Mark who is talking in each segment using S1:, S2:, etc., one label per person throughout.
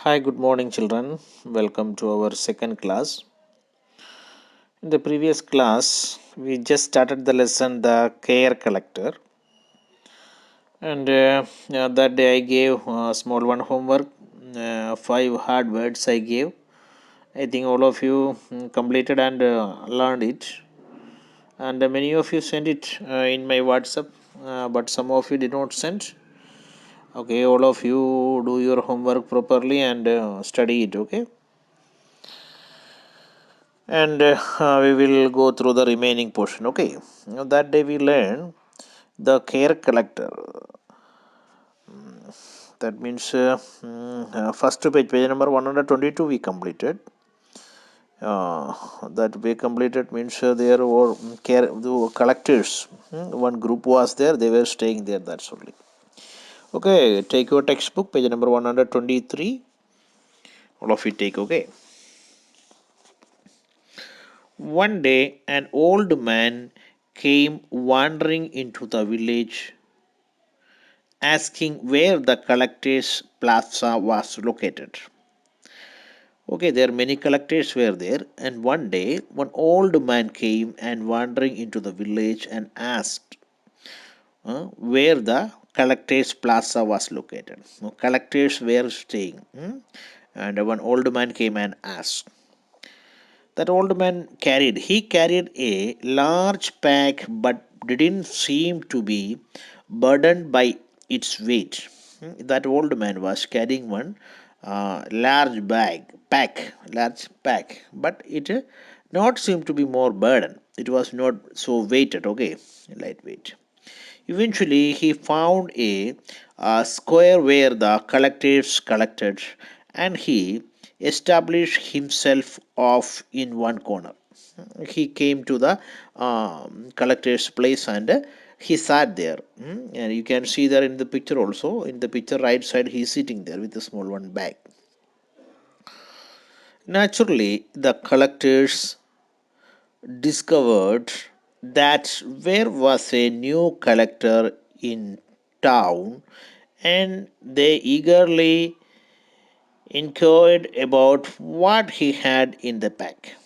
S1: Hi, good morning, children. Welcome to our second class. In the previous class, we just started the lesson, the care collector, and that day I gave small one homework. Five hard words I gave. I think all of you completed and learned it, and many of you sent it in my WhatsApp, but some of you did not send. Okay, all of you do your homework properly and study it. Okay. And we will go through the remaining portion. Okay, now that day we learned the care collector. That means first page number 122 we completed. That we completed means there were care the collectors. One group was there, they were staying there, that's only. Okay, take your textbook, page number 123. All of you take, okay. One day, an old man came wandering into the village asking where the collector's plaza was located. Okay, there are many collectors were there, and one day one old man came and wandering into the village and asked where the collector's plaza was located. So, collectors were staying, and one old man came and asked. That old man carried a large pack but didn't seem to be burdened by its weight. That old man was carrying one large pack, but it not seemed to be more burden. It was not so weighted, okay, lightweight. Eventually, he found a square where the collectors collected, and he established himself off in one corner. He came to the collector's place and he sat there. And you can see there in the picture also. In the picture, right side, he is sitting there with a small one bag. Naturally, the collectors discovered that there was a new collector in town and they eagerly inquired about what he had in the pack.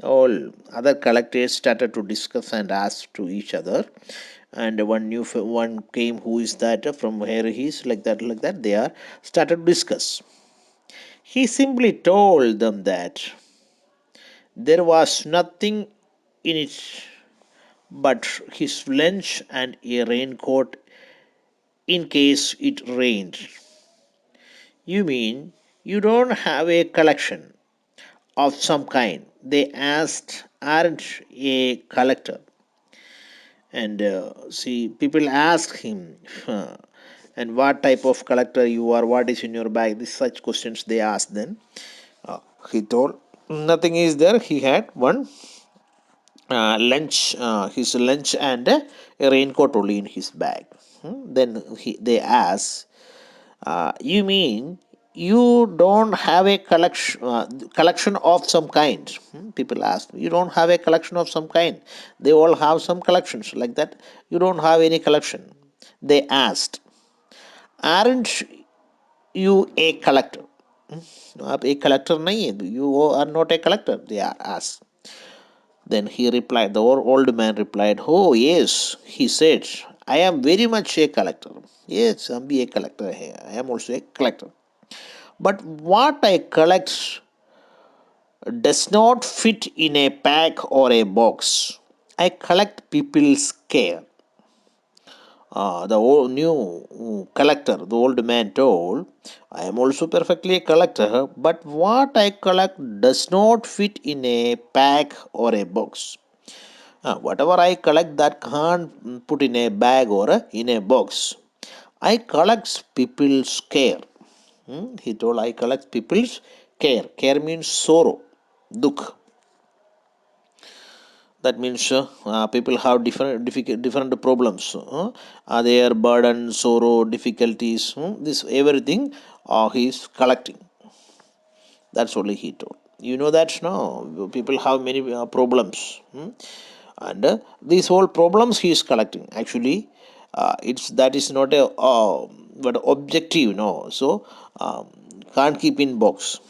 S1: All other collectors started to discuss and ask to each other, and one came, who is that, from where he is, like that. They are started to discuss. He simply told them that there was nothing in it but his lunch and a raincoat in case it rained. You mean you don't have a collection of some kind? They asked. Aren't a collector? And see, people ask him, and what type of collector you are? What is in your bag? These such questions they asked. Then he told nothing is there. He had one his lunch and a raincoat only in his bag. Then they ask, you mean you don't have a collection of some kind? People ask, you don't have a collection of some kind? They all have some collections like that. You don't have any collection? They asked. Aren't you a collector? आप एक collector नहीं है. You are not a collector. They are asked. Then he replied, the old man replied, oh, yes, he said, I am very much a collector. Yes, I am a collector. I am also a collector. But what I collect does not fit in a pack or a box. I collect people's care. The old new collector, the old man told, I am also perfectly a collector, but what I collect does not fit in a pack or a box. Whatever I collect that can't put in a bag or in a box. I collect people's care. He told, I collect people's care. Care means sorrow, dukh. That means people have different problems. Their burden, sorrow, difficulties. This everything he is collecting. That's only he told. You know that now people have many problems, and these whole problems he is collecting. Actually, It's that is not a but objective, no. So um, can't keep in box.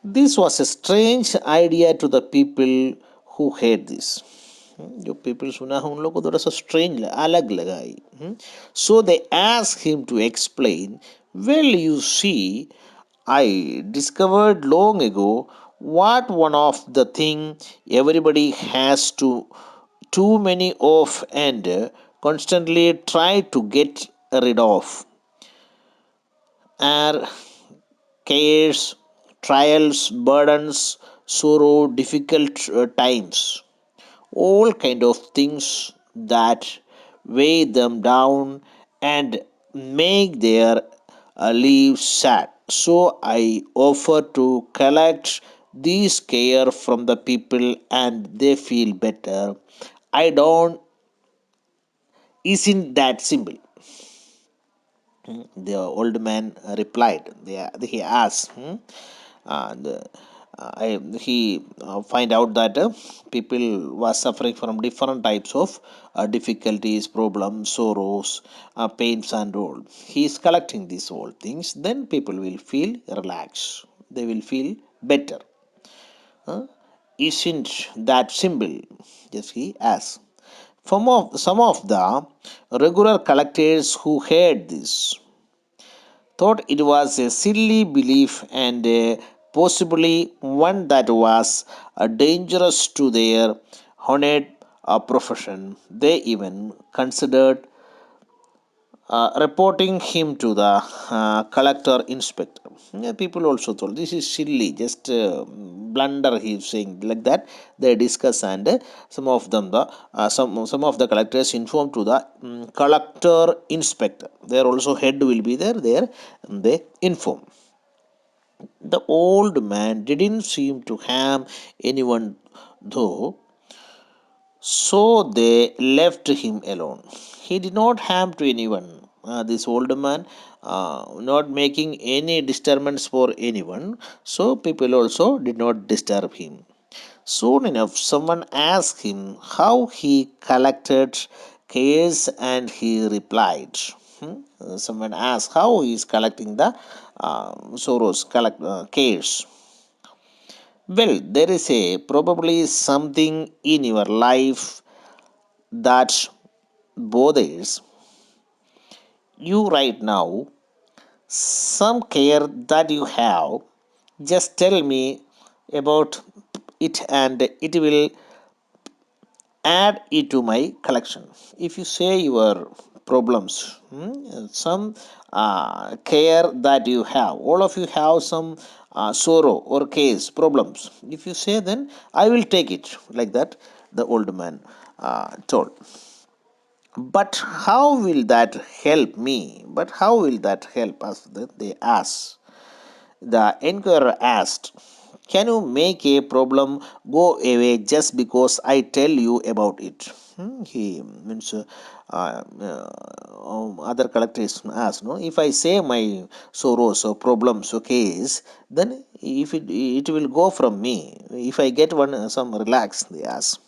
S1: This was a strange idea to the people who heard this. जो people सुना है उन लोगों को थोड़ा सा strange अलग लगा ये. So they asked him to explain. Well, you see, I discovered long ago what one of the thing everybody has too many of and constantly try to get rid of are cares, trials, burdens, sorrow, difficult times, all kind of things that weigh them down and make their lives sad. So I offer to collect these care from the people and they feel better. I don't, isn't that simple? The old man replied. He asked, and he find out that people was suffering from different types of difficulties, problems, sorrows, pains, and all. He is collecting these all things. Then people will feel relaxed. They will feel better. Huh? Isn't that simple? Yes, he asked. Some of the regular collectors who heard this thought it was a silly belief and possibly one that was dangerous to their honored profession. They even considered reporting him to the collector inspector. Yeah, people also told this is silly, just blunder. He is saying like that. They discuss and some of the collectors informed to the collector inspector. There also head will be there. There they inform. The old man didn't seem to harm anyone though, so they left him alone. He did not harm to anyone. This old man, not making any disturbance for anyone, so people also did not disturb him. Soon enough, someone asked him how he collected cares, and he replied. Someone asked how he is collecting the sorrows, collect cares. Well, there is a probably something in your life that bothers you right now, some care that you have. Just tell me about it and it will add it to my collection. If you say your problems, some care that you have, all of you have some sorrow or case problems. If you say, then I will take it like that. The old man told. But how will that help me? But how will that help us? They asked. The inquirer asked, can you make a problem go away just because I tell you about it? He means other collectors asked, no, if I say my sorrows or problems or case, then if it will go from me. If I get one some relax, they ask.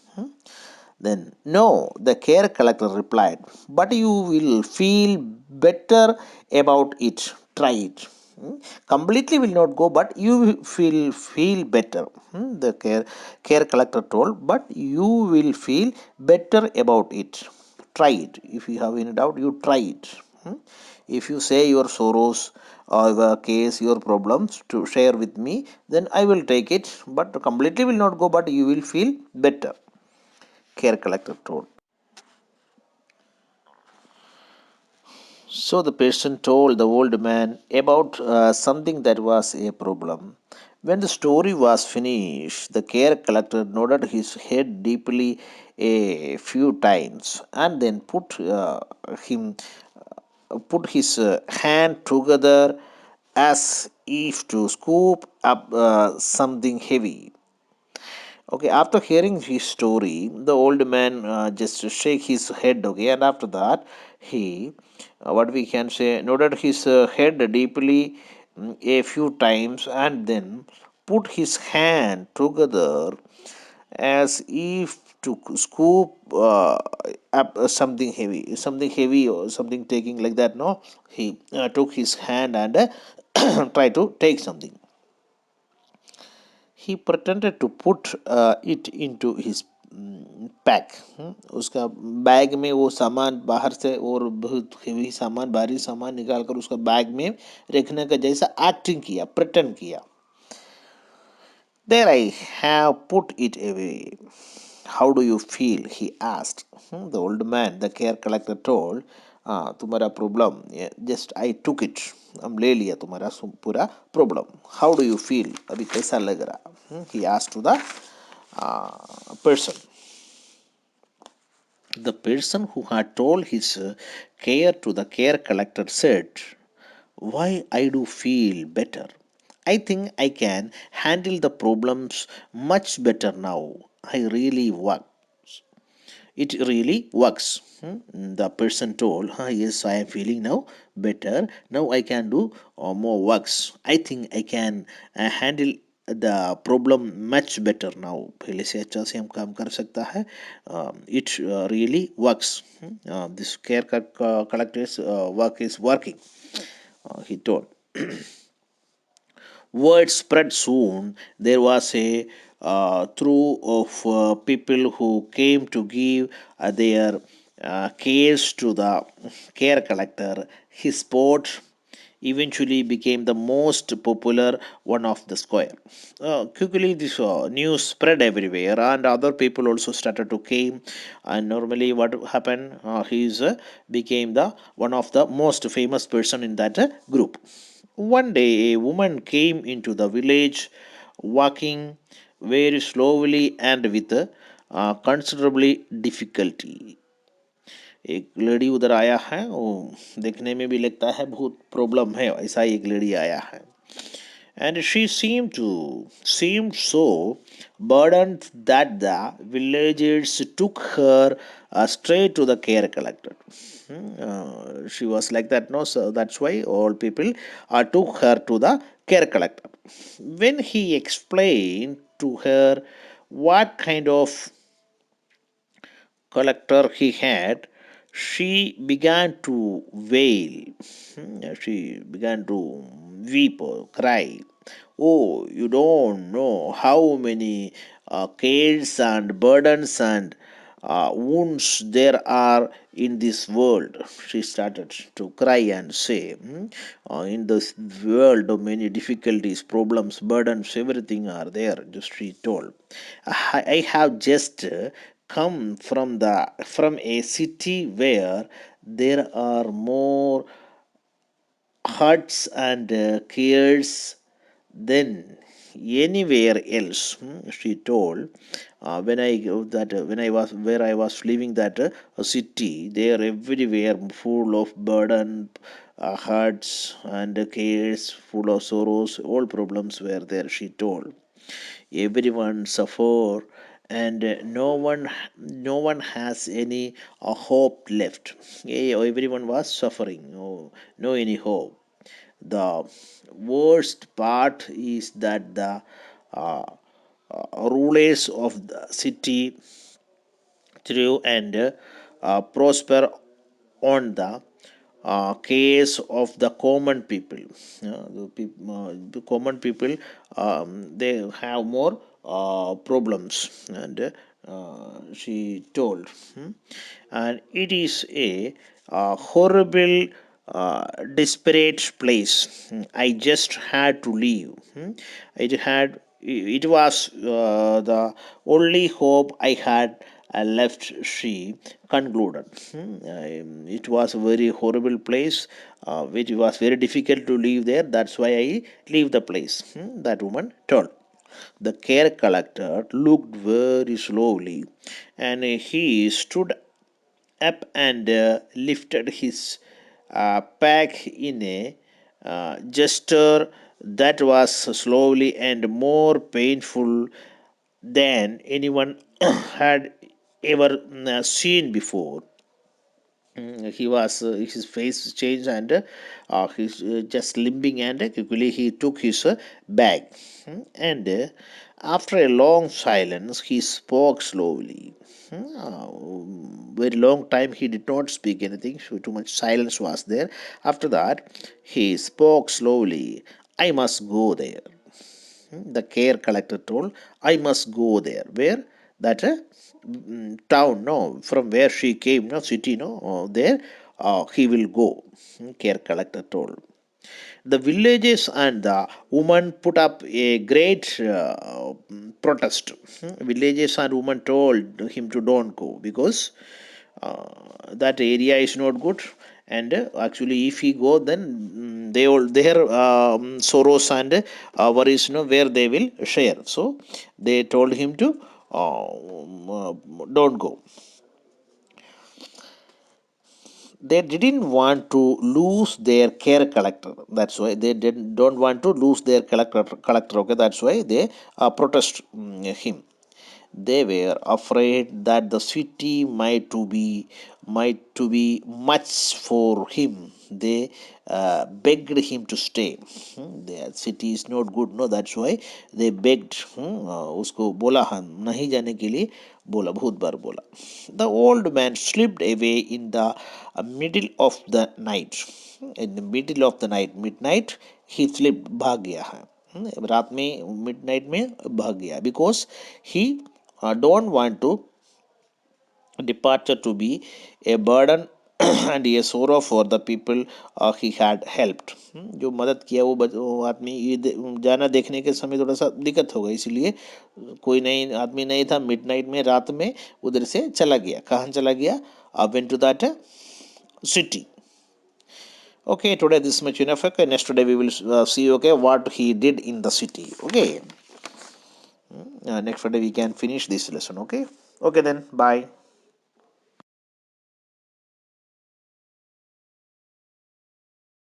S1: Then, no, the care collector replied, but you will feel better about it. Try it. Completely will not go, but you will feel better. The care collector told, but you will feel better about it. Try it. If you have any doubt, you try it. If you say your sorrows or the case, your problems to share with me, then I will take it, but completely will not go, but you will feel better. Care collector told. So the patient told the old man about something that was a problem. When the story was finished, the care collector nodded his head deeply a few times and then put his hand together as if to scoop up something heavy. Okay, after hearing his story, the old man just shake his head. Okay, and after that, he, what we can say, nodded his head deeply a few times, and then put his hand together as if to scoop up something heavy or something taking like that. No, he took his hand and tried to take something. He pretended to put it into his pack उसका bag में वो सामान बाहर से और बहुत heavy सामान भारी सामान निकाल कर उसका बैग में रखने का जैसा एक्टिंग किया प्रिटेंड किया there I have put it away. How do you feel? He asked. The old man, the care collector, told, तुम्हारा problem, just I took it. हम ले लिया तुम्हारा पूरा problem. How do you feel? अभी कैसा लग रहा? He asked to the person. The person who had told his care to the care collector said, why I do feel better. I think I can handle the problems much better now. I really work. It really works. The person told, yes, I am feeling now better. Now I can do more works. I think I can handle the problem much better now. पहले से अच्छा से हम काम कर सकता है. It really works. This care collector's work is working. He told. Word spread soon. There was a through of people who came to give their cares to the care collector. His sport eventually became the most popular one of the square. Quickly, this news spread everywhere, and other people also started to came. And normally, what happened? He became the one of the most famous person in that group. One day, a woman came into the village walking very slowly and with considerably difficulty. एक lady उधर आया है वो देखने में भी लगता है बहुत प्रॉब्लम है ऐसा एक लेडी आया है and she seemed so burdened that the villagers took her straight to the care collector. She was like that, no, so that's why all people took her to the care collector. When he explained to her what kind of collector he had, she began to wail. She began to weep or cry. Oh, you don't know how many cares and burdens and wounds there are in this world. She started to cry and say, in this world, many difficulties, problems, burdens, everything are there. Just she told. I have just come from a city where there are more huts and cares than anywhere else. She told. When I was where I was living that city, they are everywhere full of burden, huts and cares, full of sorrows. All problems were there. She told everyone suffer and no one has any hope left. Everyone was suffering, no any hope. The worst part is that the uh, rulers of the city thrive and prosper on the case of the common people. The common people, they have more problems, and she told. And it is a horrible, desperate place. I just had to leave. It was the only hope I had left, she concluded. It was a very horrible place, which was very difficult to live there. That's why I leave the place, that woman told. The care collector looked very slowly and he stood up and lifted his pack in a gesture that was slowly and more painful than anyone had ever seen before. He was his face changed and he's just limping and quickly he took his bag. And after a long silence he spoke slowly. Very long time he did not speak anything, so too much silence was there. After that, he spoke slowly. I must go there. The care collector told, I must go there. Where? That town, no, from where she came, no, city, no, there he will go. Care collector told. The villages and the woman put up a great protest. Villages and women told him to don't go because that area is not good, and actually if he go then they all their sorrows and worries, where they will share. So they told him to don't go. They didn't want to lose their care collector. That's why they don't want to lose their collector. Okay, that's why they protest him. They were afraid that the city might to be much for him. They begged him to stay. The city is not good, no, that's why they begged. उसको बोला, हाँ नहीं जाने के लिए बोला, बहुत बार बोला. The old man slipped away in the middle of the night. In the middle of the night, midnight, he slipped, भाग गया है. रात में मिडनाइट में भाग गया, because he don't want to departure to be a burden and a sorrow for the people he had helped. जो मदद किया वो आदमी ये जाना देखने के समय थोड़ा सा दिक्कत हो गई, इसलिए कोई नहीं आदमी नहीं था. मिडनाइट में, रात में उधर से चला गया. कहाँ चला गया? Went to that city. Okay, today this much enough. Okay, next today we will see, okay, what he did in the city. Okay, next Friday we can finish this lesson. Okay, okay then, bye.